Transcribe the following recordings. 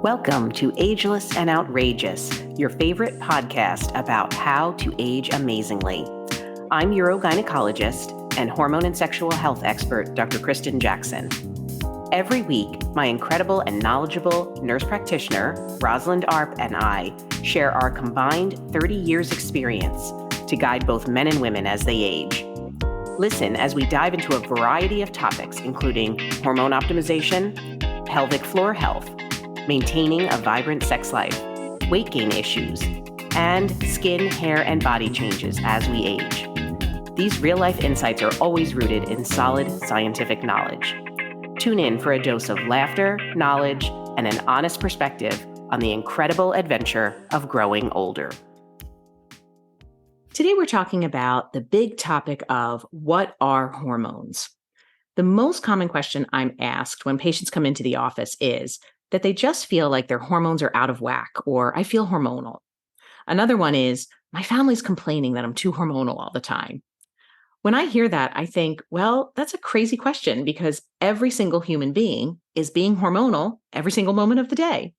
Welcome to Ageless and Outrageous, your favorite podcast about how to age amazingly. I'm urogynecologist and hormone and sexual health expert, Dr. Kristen Jackson. Every week, my incredible and knowledgeable nurse practitioner, Rosalind Arp, and I share our combined 30 years experience to guide both men and women as they age. Listen as we dive into a variety of topics, including hormone optimization, pelvic floor health, maintaining a vibrant sex life, weight gain issues, and skin, hair, and body changes as we age. These real-life insights are always rooted in solid scientific knowledge. Tune in for a dose of laughter, knowledge, and an honest perspective on the incredible adventure of growing older. Today we're talking about the big topic of what are hormones? The most common question I'm asked when patients come into the office is that they just feel like their hormones are out of whack, or I feel hormonal. Another one is, my family's complaining that I'm too hormonal all the time. When I hear that, I think, well, that's a crazy question because every single human being is being hormonal every single moment of the day.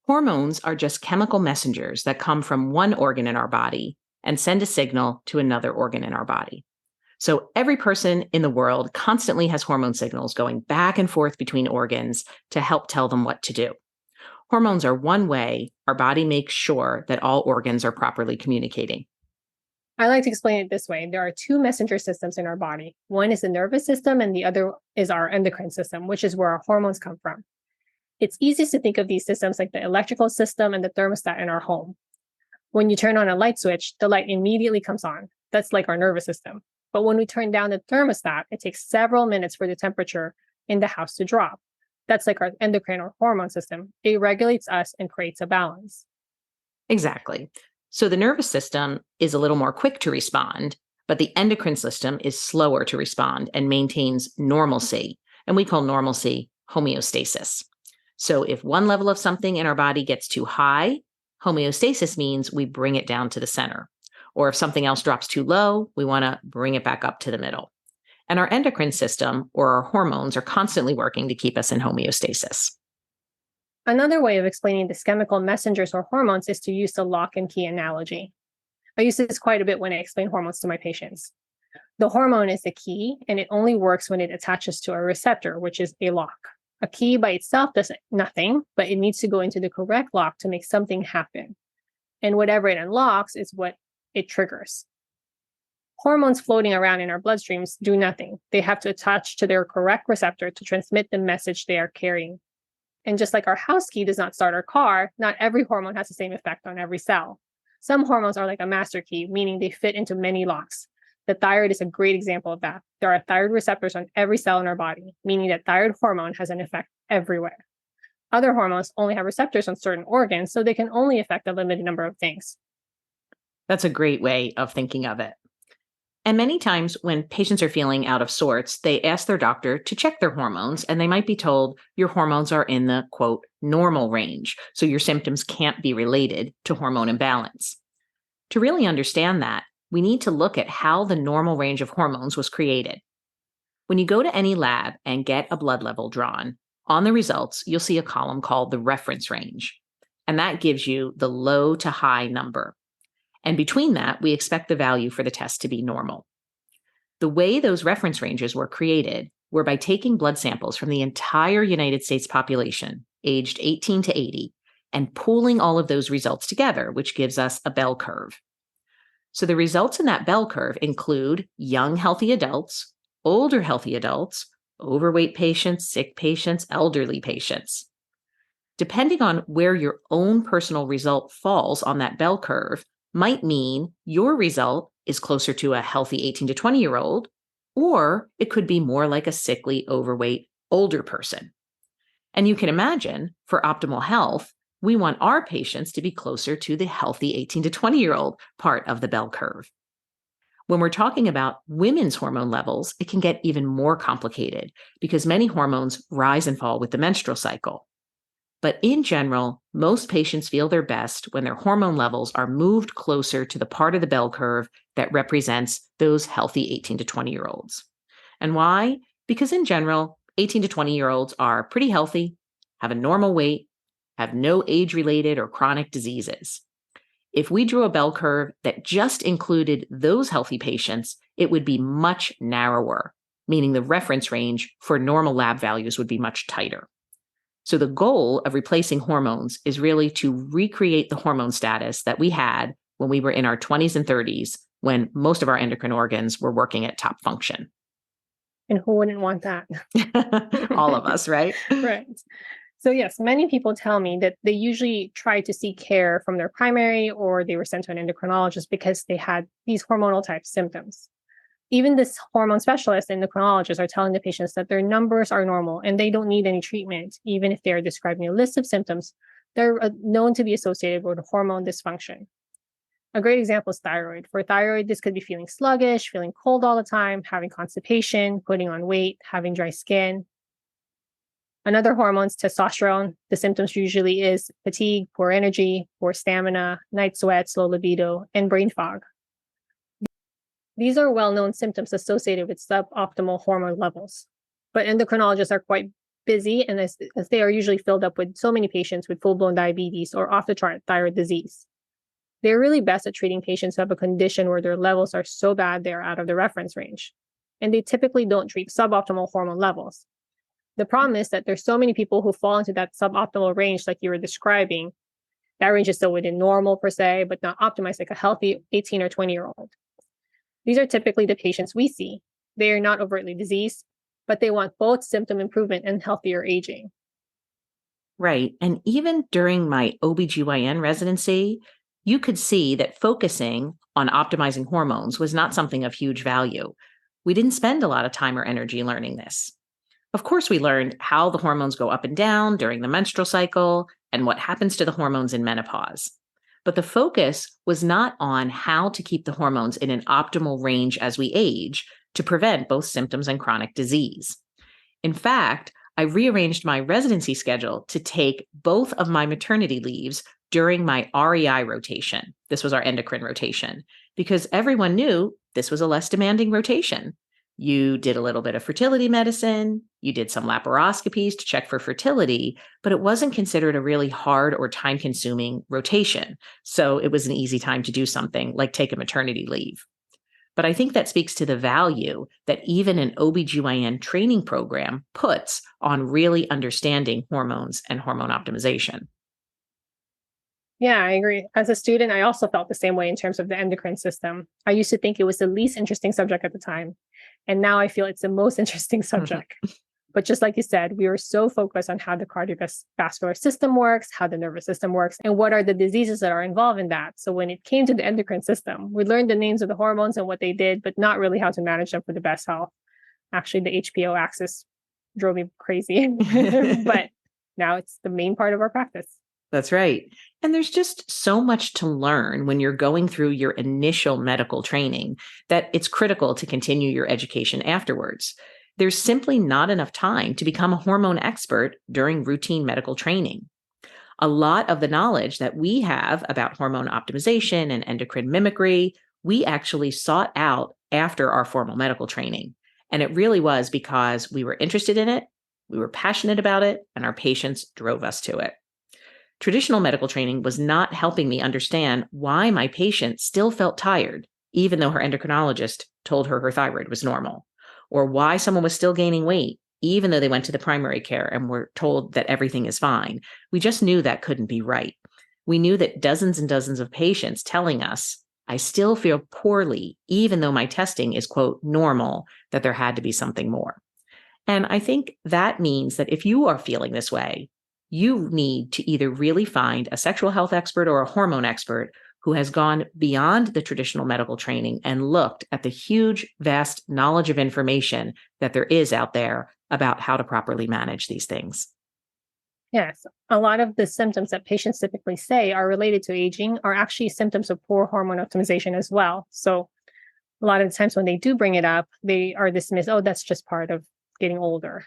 Hormones are just chemical messengers that come from one organ in our body and send a signal to another organ in our body. So every person in the world constantly has hormone signals going back and forth between organs to help tell them what to do. Hormones are one way our body makes sure that all organs are properly communicating. I like to explain it this way. There are two messenger systems in our body. One is the nervous system and the other is our endocrine system, which is where our hormones come from. It's easiest to think of these systems like the electrical system and the thermostat in our home. When you turn on a light switch, the light immediately comes on. That's like our nervous system. But when we turn down the thermostat, it takes several minutes for the temperature in the house to drop. That's like our endocrine or hormone system. It regulates us and creates a balance. Exactly. So the nervous system is a little more quick to respond, but the endocrine system is slower to respond and maintains normalcy. And we call normalcy homeostasis. So if one level of something in our body gets too high, homeostasis means we bring it down to the center. Or if something else drops too low, we want to bring it back up to the middle. And our endocrine system or our hormones are constantly working to keep us in homeostasis. Another way of explaining these chemical messengers or hormones is to use the lock and key analogy. I use this quite a bit when I explain hormones to my patients. The hormone is the key, and it only works when it attaches to a receptor, which is a lock. A key by itself does nothing, but it needs to go into the correct lock to make something happen. And whatever it unlocks is what it triggers. Hormones floating around in our bloodstreams do nothing. They have to attach to their correct receptor to transmit the message they are carrying. And just like our house key does not start our car, not every hormone has the same effect on every cell. Some hormones are like a master key, meaning they fit into many locks. The thyroid is a great example of that. There are thyroid receptors on every cell in our body, meaning that thyroid hormone has an effect everywhere. Other hormones only have receptors on certain organs, so they can only affect a limited number of things. That's a great way of thinking of it. And many times when patients are feeling out of sorts, they ask their doctor to check their hormones, and they might be told your hormones are in the, quote, normal range, so your symptoms can't be related to hormone imbalance. To really understand that, we need to look at how the normal range of hormones was created. When you go to any lab and get a blood level drawn, on the results, you'll see a column called the reference range, and that gives you the low to high number. And between that, we expect the value for the test to be normal. The way those reference ranges were created were by taking blood samples from the entire United States population, aged 18 to 80, and pooling all of those results together, which gives us a bell curve. So the results in that bell curve include young, healthy adults, older, healthy adults, overweight patients, sick patients, elderly patients. Depending on where your own personal result falls on that bell curve, might mean your result is closer to a healthy 18 to 20-year-old, or it could be more like a sickly, overweight, older person. And you can imagine, for optimal health, we want our patients to be closer to the healthy 18 to 20-year-old part of the bell curve. When we're talking about women's hormone levels, it can get even more complicated because many hormones rise and fall with the menstrual cycle. But in general, most patients feel their best when their hormone levels are moved closer to the part of the bell curve that represents those healthy 18 to 20-year-olds. And why? Because in general, 18 to 20-year-olds are pretty healthy, have a normal weight, have no age-related or chronic diseases. If we drew a bell curve that just included those healthy patients, it would be much narrower, meaning the reference range for normal lab values would be much tighter. So the goal of replacing hormones is really to recreate the hormone status that we had when we were in our 20s and 30s, when most of our endocrine organs were working at top function. And who wouldn't want that? All of us, right? Right. So yes, many people tell me that they usually try to seek care from their primary or they were sent to an endocrinologist because they had these hormonal type symptoms. Even this hormone specialist and endocrinologists are telling the patients that their numbers are normal and they don't need any treatment, even if they're describing a list of symptoms that are known to be associated with hormone dysfunction. A great example is thyroid. For thyroid, this could be feeling sluggish, feeling cold all the time, having constipation, putting on weight, having dry skin. Another hormone's testosterone. The symptoms usually is fatigue, poor energy, poor stamina, night sweats, low libido, and brain fog. These are well-known symptoms associated with suboptimal hormone levels. But endocrinologists are quite busy, and as they are usually filled up with so many patients with full-blown diabetes or off-the-chart thyroid disease. They're really best at treating patients who have a condition where their levels are so bad they're out of the reference range. And they typically don't treat suboptimal hormone levels. The problem is that there's so many people who fall into that suboptimal range like you were describing. That range is still within normal per se, but not optimized like a healthy 18 or 20-year-old. These are typically the patients we see. They are not overtly diseased, but they want both symptom improvement and healthier aging. Right. And even during my OBGYN residency, you could see that focusing on optimizing hormones was not something of huge value. We didn't spend a lot of time or energy learning this. Of course, we learned how the hormones go up and down during the menstrual cycle and what happens to the hormones in menopause. But the focus was not on how to keep the hormones in an optimal range as we age to prevent both symptoms and chronic disease. In fact, I rearranged my residency schedule to take both of my maternity leaves during my REI rotation. This was our endocrine rotation, because everyone knew this was a less demanding rotation. You did a little bit of fertility medicine, you did some laparoscopies to check for fertility, but it wasn't considered a really hard or time-consuming rotation. So it was an easy time to do something like take a maternity leave. But I think that speaks to the value that even an OBGYN training program puts on really understanding hormones and hormone optimization. Yeah, I agree. As a student, I also felt the same way in terms of the endocrine system. I used to think it was the least interesting subject at the time. And now I feel it's the most interesting subject. But just like you said, we were so focused on how the cardiovascular system works, how the nervous system works, and what are the diseases that are involved in that. So when it came to the endocrine system, we learned the names of the hormones and what they did, but not really how to manage them for the best health. Actually, the HPO axis drove me crazy. But now it's the main part of our practice. That's right. And there's just so much to learn when you're going through your initial medical training that it's critical to continue your education afterwards. There's simply not enough time to become a hormone expert during routine medical training. A lot of the knowledge that we have about hormone optimization and endocrine mimicry, we actually sought out after our formal medical training. And it really was because we were interested in it, we were passionate about it, and our patients drove us to it. Traditional medical training was not helping me understand why my patient still felt tired, even though her endocrinologist told her her thyroid was normal, or why someone was still gaining weight, even though they went to the primary care and were told that everything is fine. We just knew that couldn't be right. We knew that dozens and dozens of patients telling us, I still feel poorly, even though my testing is, quote, normal, that there had to be something more. And I think that means that if you are feeling this way, you need to either really find a sexual health expert or a hormone expert who has gone beyond the traditional medical training and looked at the huge, vast knowledge of information that there is out there about how to properly manage these things. Yes, a lot of the symptoms that patients typically say are related to aging are actually symptoms of poor hormone optimization as well. So a lot of the times when they do bring it up, they are dismissed, oh, that's just part of getting older.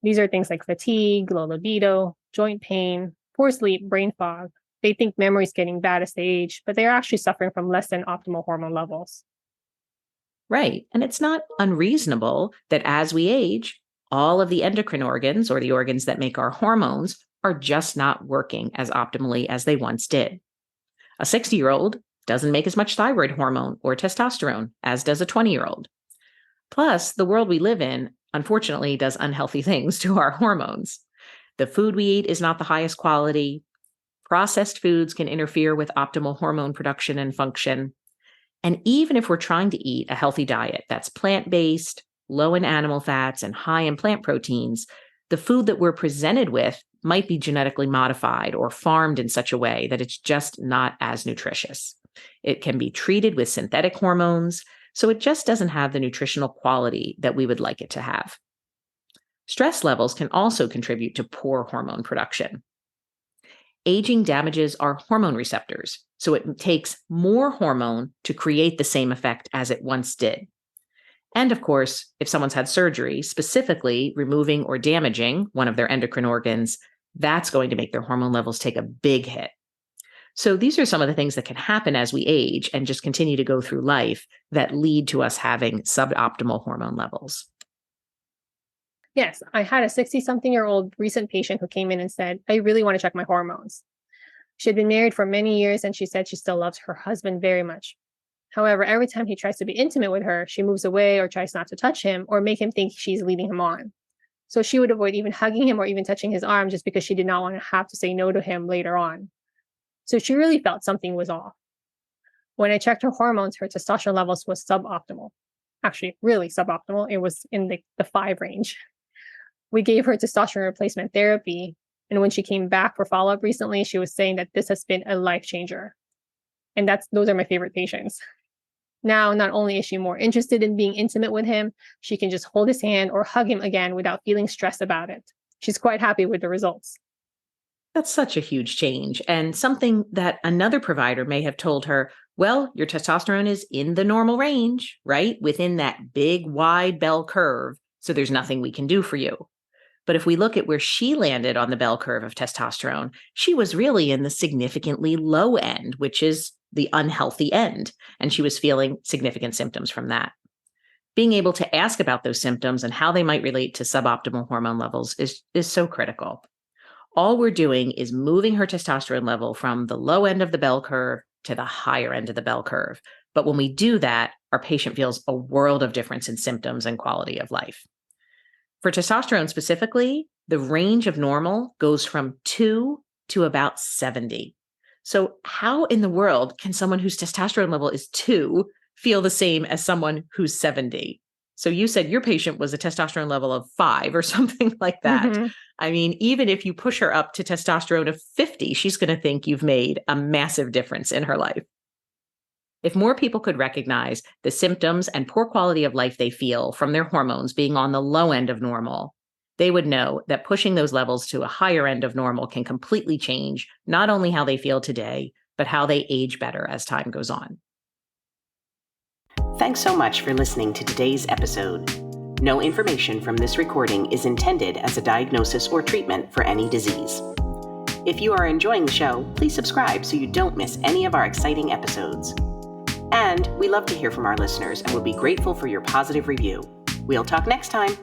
These are things like fatigue, low libido, joint pain, poor sleep, brain fog. They think memory is getting bad as they age, but they're actually suffering from less than optimal hormone levels. Right. And it's not unreasonable that as we age, all of the endocrine organs or the organs that make our hormones are just not working as optimally as they once did. A 60-year-old doesn't make as much thyroid hormone or testosterone as does a 20-year-old. Plus, the world we live in, unfortunately, does unhealthy things to our hormones. The food we eat is not the highest quality. Processed foods can interfere with optimal hormone production and function. And even if we're trying to eat a healthy diet that's plant-based, low in animal fats, and high in plant proteins, the food that we're presented with might be genetically modified or farmed in such a way that it's just not as nutritious. It can be treated with synthetic hormones, so it just doesn't have the nutritional quality that we would like it to have. Stress levels can also contribute to poor hormone production. Aging damages our hormone receptors, so it takes more hormone to create the same effect as it once did. And of course, if someone's had surgery, specifically removing or damaging one of their endocrine organs, that's going to make their hormone levels take a big hit. So these are some of the things that can happen as we age and just continue to go through life that lead to us having suboptimal hormone levels. Yes, I had a 60-something-year-old recent patient who came in and said, I really want to check my hormones. She had been married for many years and she said she still loves her husband very much. However, every time he tries to be intimate with her, she moves away or tries not to touch him or make him think she's leading him on. So she would avoid even hugging him or even touching his arm just because she did not want to have to say no to him later on. So she really felt something was off. When I checked her hormones, her testosterone levels was suboptimal. Actually, really suboptimal. It was in the 5 range. We gave her testosterone replacement therapy. And when she came back for follow-up recently, she was saying that this has been a life changer. And those are my favorite patients. Now, not only is she more interested in being intimate with him, she can just hold his hand or hug him again without feeling stressed about it. She's quite happy with the results. That's such a huge change, and something that another provider may have told her, well, your testosterone is in the normal range, right? Within that big, wide bell curve, so there's nothing we can do for you. But if we look at where she landed on the bell curve of testosterone, she was really in the significantly low end, which is the unhealthy end, and she was feeling significant symptoms from that. Being able to ask about those symptoms and how they might relate to suboptimal hormone levels is so critical. All we're doing is moving her testosterone level from the low end of the bell curve to the higher end of the bell curve. But when we do that, our patient feels a world of difference in symptoms and quality of life. For testosterone specifically, the range of normal goes from 2 to about 70. So how in the world can someone whose testosterone level is 2 feel the same as someone who's 70? So you said your patient was a testosterone level of 5 or something like that. Mm-hmm. I mean, even if you push her up to testosterone of 50, she's going to think you've made a massive difference in her life. If more people could recognize the symptoms and poor quality of life they feel from their hormones being on the low end of normal, they would know that pushing those levels to a higher end of normal can completely change not only how they feel today, but how they age better as time goes on. Thanks so much for listening to today's episode. No information from this recording is intended as a diagnosis or treatment for any disease. If you are enjoying the show, please subscribe so you don't miss any of our exciting episodes. And we love to hear from our listeners and would be grateful for your positive review. We'll talk next time.